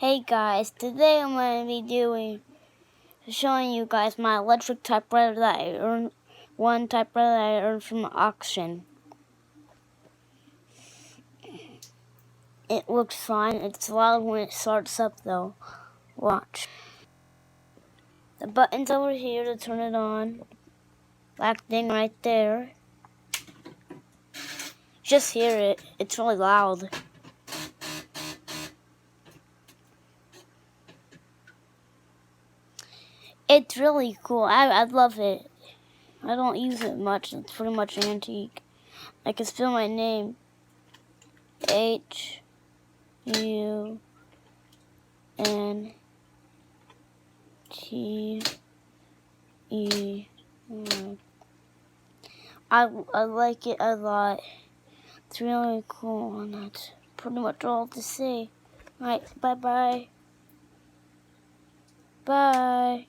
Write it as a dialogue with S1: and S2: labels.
S1: Hey guys, today I'm going to be showing you guys my electric typewriter that I earned, one typewriter that I earned from an auction. It looks fine. It's loud when it starts up though. Watch. The button's over here to turn it on. Black thing right there. Just hear it. It's really loud. It's really cool. I love it. I don't use it much. It's pretty much antique. I can spell my name. H-U-N-T-E. I like it a lot. It's really cool, and that's pretty much all to say. Alright, bye-bye. Bye.